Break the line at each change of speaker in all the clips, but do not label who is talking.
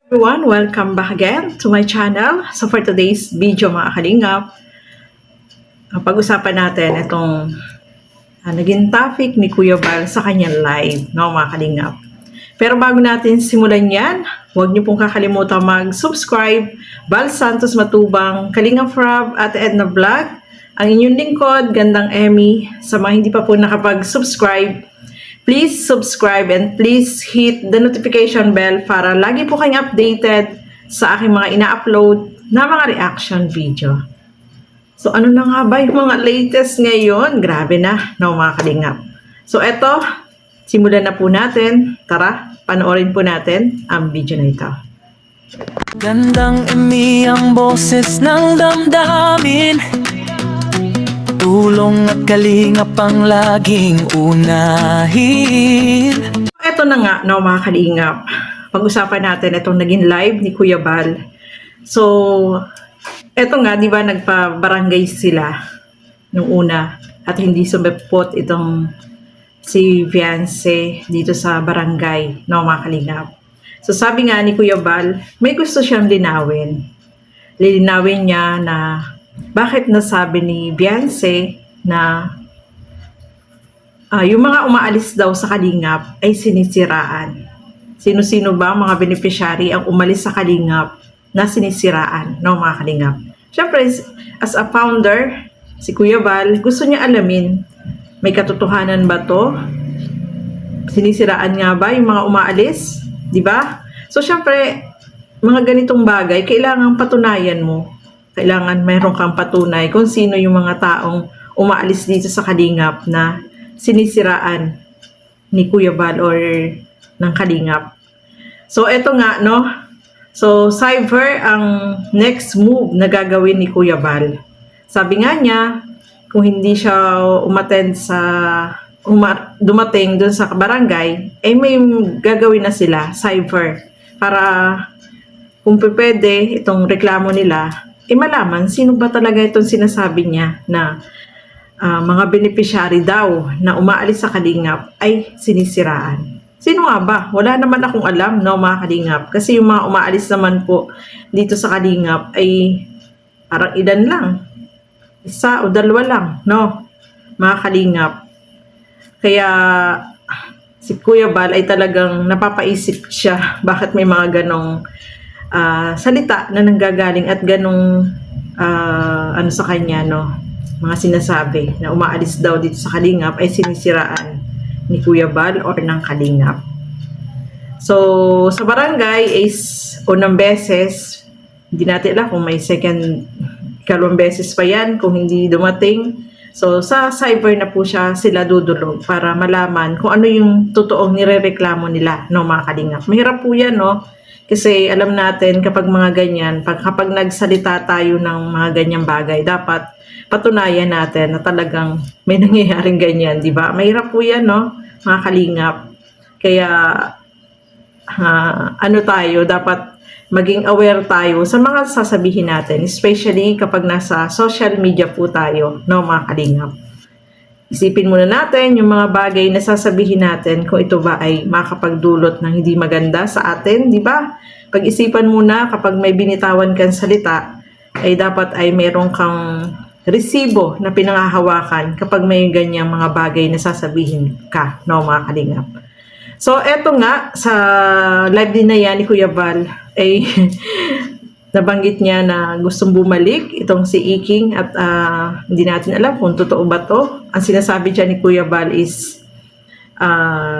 Everyone, welcome back again to my channel. So for today's video mga kalingap, pag-usapan natin itong naging topic ni Kuya Bal sa kanyang live, no mga kalingap. Pero bago natin simulan yan, huwag niyo pong kakalimutan mag-subscribe. Bal Santos Matubang, Kalingap Rob at Edna Vlog, ang inyong lingkod, Gandang Emmy. Sa mga hindi pa po nakapag-subscribe, please subscribe and please hit the notification bell para lagi po kayong updated sa aking mga ina-upload na mga reaction video. So ano na nga ba yung mga latest ngayon? Grabe na, no mga kalingap. So eto, simulan na po natin. Tara, panoorin po natin ang video na ito.
Gandang Emmy ang boses ng damdamin, tulong at kalingap ang laging unahin.
Ito na nga, no, mga kalingap. Pag-usapan natin itong naging live ni Kuya Bal. So, ito nga, di ba, nagpa-barangay sila nung una at hindi sumipot itong si Fiance dito sa barangay, no, mga kalingap. So, sabi nga ni Kuya Bal, may gusto siyang linawin. Lilinawin niya na bakit nasabi ni Beyonce na yung mga umaalis daw sa Kalingap ay sinisiraan. Sino-sino ba mga beneficiary ang umalis sa Kalingap na sinisiraan, no mga Kalingap? Siyempre, as a founder, si Kuya Bal, gusto niya alamin, may katotohanan ba to? Sinisiraan nga ba yung mga umaalis? Di ba? So, siyempre, mga ganitong bagay, kailangan patunayan mo. Kailangan mayroon kang patunay kung sino yung mga taong umaalis dito sa Kalingap na sinisiraan ni Kuya Bal or ng Kalingap. So, eto nga, no? So, cyber ang next move na gagawin ni Kuya Bal. Sabi nga niya, kung hindi siya umattend sa dumating dun sa barangay, eh may gagawin na sila, cyber, para kung pwede itong reklamo nila, malaman sino ba talaga itong sinasabi niya na mga beneficiary daw na umaalis sa Kalingap ay sinisiraan. Sino nga ba? Wala naman akong alam, no, mga Kalingap. Kasi yung mga umaalis naman po dito sa Kalingap ay parang ilan lang. Isa o dalawa lang, no, mga Kalingap. Kaya si Kuya Bal ay talagang napapaisip siya bakit may mga ganong salita na nanggagaling at ganong ano sa kanya, no, mga sinasabi na umaalis daw dito sa Kalingap ay sinisiraan ni Kuya Bal or ng Kalingap. So sa barangay is unang beses, hindi natin alam kung may ikalawang beses pa yan kung hindi dumating. So sa cyber na po sila dudulog para malaman kung ano yung totoong nirereklamo nila, no, mga Kalingap. Mahirap po yan, no? Kasi alam natin kapag mga ganyan, kapag nagsalita tayo ng mga ganyang bagay, dapat patunayan natin na talagang may nangyayaring ganyan, di ba? Mahirap po yan, no, mga Kalingap. Kaya ano tayo, dapat maging aware tayo sa mga sasabihin natin, especially kapag nasa social media po tayo, no, mga Kalingap. Isipin muna natin yung mga bagay na sasabihin natin kung ito ba ay makakapagdulot ng hindi maganda sa atin, di ba? Pag-isipan muna kapag may binitawan kang salita, ay dapat ay meron kang resibo na pinangahawakan kapag may ganyang mga bagay na sasabihin ka, no, mga Kalingap. So, eto nga, sa live din na yan ni Kuya Bal, ay nabanggit niya na gustong bumalik itong si Iking at hindi natin alam kung totoo ba to. Ang sinasabi dyan ni Kuya Bal is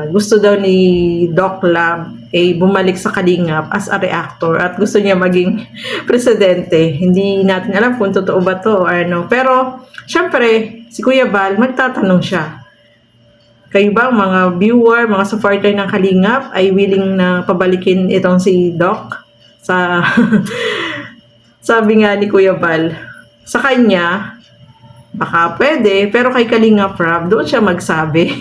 gusto daw ni Doc Lab bumalik sa Kalingap as a reactor at gusto niya maging presidente. Hindi natin alam kung totoo ba to or ano. Pero syempre si Kuya Bal magtatanong siya, kayo ba mga viewer, mga supporter ng Kalingap ay willing na pabalikin itong si Doc? Sabi nga ni Kuya Bal, sa kanya baka pwede, pero kay Kalingap Rob doon siya magsabi.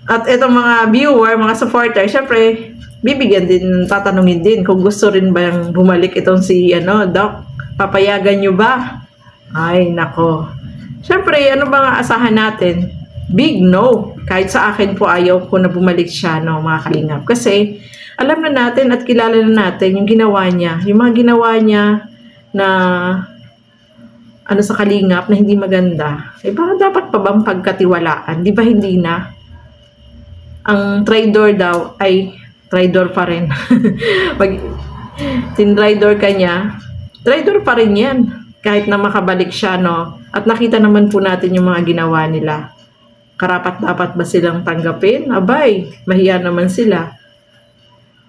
At itong mga viewer, mga supporter, syempre bibigyan din, tatanungin din kung gusto rin ba yung bumalik itong si Doc, papayagan nyo ba? Ay nako, syempre ano ba nga asahan natin? Big no. Kahit sa akin po ayaw ko na bumalik siya, no, mga Kalingap, kasi alam na natin at kilala na natin yung ginawa niya. Yung mga ginawa niya na ano sa kalingap na hindi maganda. Eh baka dapat pa bang pagkatiwalaan? Di ba hindi na? Ang traidor daw ay traidor pa rin. Pag tinraidor ka niya, traidor pa rin yan. Kahit na makabalik siya, no? At nakita naman po natin yung mga ginawa nila. Karapat-dapat ba silang tanggapin? Abay, mahiya naman sila.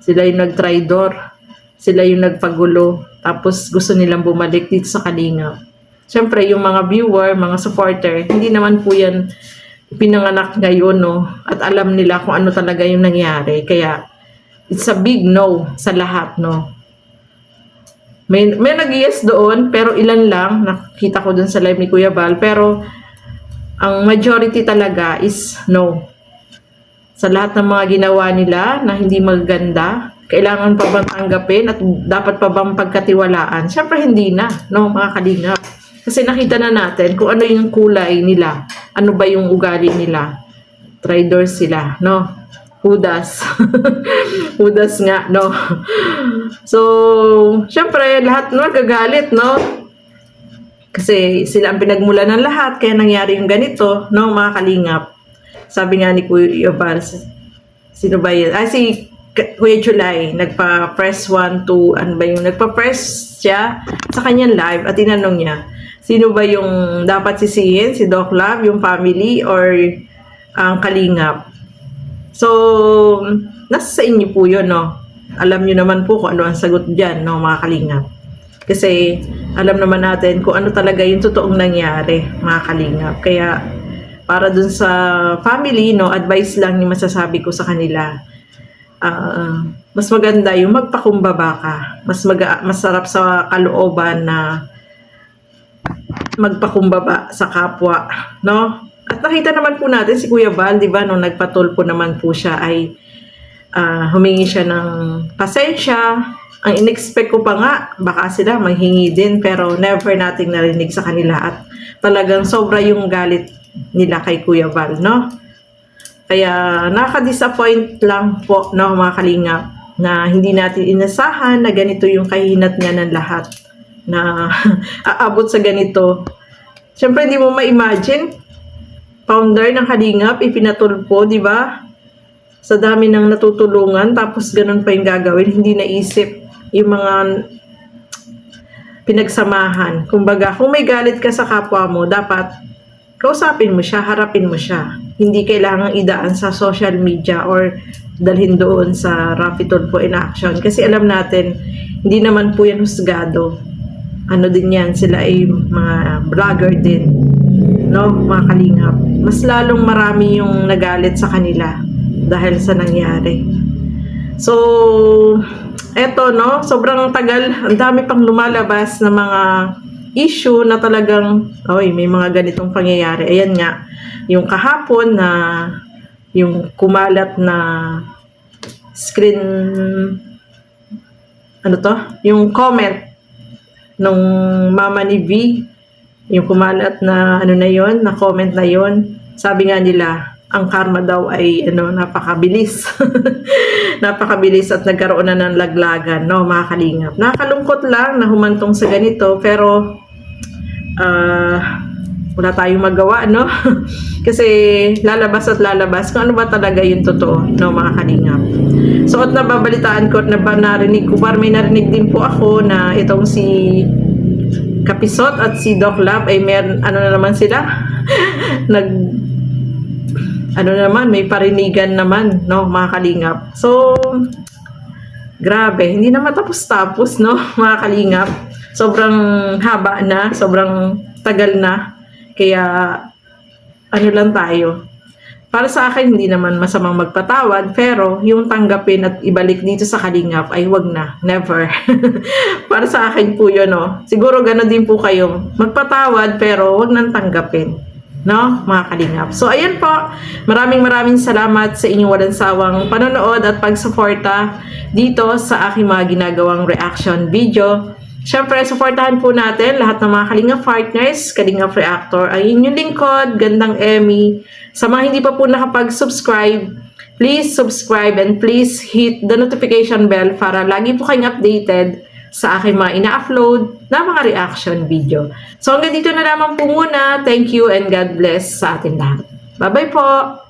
Sila yung nag-traidor. Sila yung nagpagulo. Tapos gusto nilang bumalik dito sa kalingap. Siyempre, yung mga viewer, mga supporter, hindi naman po yan pinanganak ngayon, no? At alam nila kung ano talaga yung nangyari. Kaya, it's a big no sa lahat, no? May nag-yes doon, pero ilan lang, nakita ko doon sa live ni Kuya Val, pero ang majority talaga is no. Sa lahat ng mga ginawa nila na hindi maganda, kailangan pa bang tanggapin at dapat pa bang pagkatiwalaan? Siyempre hindi na, no, mga kalingap. Kasi nakita na natin kung ano yung kulay nila, ano ba yung ugali nila. Traidor sila, no? Judas. Judas nga, no? So, syempre, lahat nagagalit, no? Kasi sila ang pinagmula ng lahat, kaya nangyari yung ganito, no, mga kalingap. Sabi nga ni Kuya Val, sino ba yun? Si Kuya July, nagpa-press 1, 2, ano ba yung nagpa-press siya sa kanyang live at tinanong niya, sino ba yung dapat sisihin? Si Doc Love, yung family, or ang kalingap? So, nasa sa inyo po yun, no? Alam nyo naman po kung ano ang sagot dyan, no, mga kalingap. Kasi, alam naman natin kung ano talaga yung totoong nangyari, mga kalingap. Kaya, para dun sa family, no, advice lang yung masasabi ko sa kanila. Mas maganda yung magpakumbaba ka. Masarap sa kalooban na magpakumbaba sa kapwa, no? At nakita naman po natin si Kuya Val, di ba, nung nagpatulpo naman po siya ay humingi siya ng pasensya. Ang in-expect ko pa nga, baka sila manghingi din, pero never nating narinig sa kanila at talagang sobra yung galit nila kay Kuya Val, no? Kaya nakaka-disappoint lang po, no, mga kalingap, na hindi natin inasahan na ganito yung kahinat niya ng lahat na aabot sa ganito. Siyempre, hindi mo ma-imagine founder ng kalingap, ipinatulpo, di ba? Sa dami ng natutulungan, tapos ganun pa yung gagawin, hindi naisip yung mga pinagsamahan. Kumbaga, kung may galit ka sa kapwa mo, dapat kausapin mo siya, harapin mo siya. Hindi kailangang idaan sa social media or dalhin doon sa Rafi Tulfo in action. Kasi alam natin, hindi naman po yan husgado. Ano din yan, sila ay mga vlogger din. No, mga kalingap. Mas lalong marami yung nagalit sa kanila dahil sa nangyari. So, eto, no, sobrang tagal, ang dami pang lumalabas na mga issue na talagang, may mga ganitong pangyayari. Ayan nga, yung kahapon na, yung kumalat na screen, yung comment nung mama ni V, yung kumalat na na comment na yon, sabi nga nila, ang karma daw ay napakabilis. Napakabilis at nagkaroon na ng laglagan, no, mga kalingap. Nakakalungkot lang na humantong sa ganito, pero wala tayong magawa, no? Kasi lalabas at lalabas kung ano ba talaga yung totoo, no, mga kalingap. So, at nababalitaan ko, narinig ko, parang may narinig din po ako na itong si Kapisot at si Doc Love ay na naman sila? May parinigan naman, no, mga kalingap. So, grabe, hindi na matapos-tapos, no, mga kalingap. Sobrang haba na, sobrang tagal na. Kaya, lang tayo. Para sa akin, hindi naman masamang magpatawad, pero yung tanggapin at ibalik dito sa kalingap ay wag na, never. Para sa akin po yun, no. Siguro gano'n din po kayo. Magpatawad, pero wag nang tanggapin. No, mga kalingap. So, ayan po. Maraming salamat sa inyong walang sawang panonood at pagsuporta dito sa aking mga ginagawang reaction video. Siyempre, supportahan po natin lahat ng mga Kalingap partners, Kalingap Reactor, ay inyong lingkod, Gandang Emmy. Sa mga hindi pa po nakapag-subscribe, please subscribe and please hit the notification bell para lagi po kayong updated sa aking mga ina-upload na mga reaction video. So hanggang dito na lamang po muna. Thank you and God bless sa atin lahat. Bye-bye po!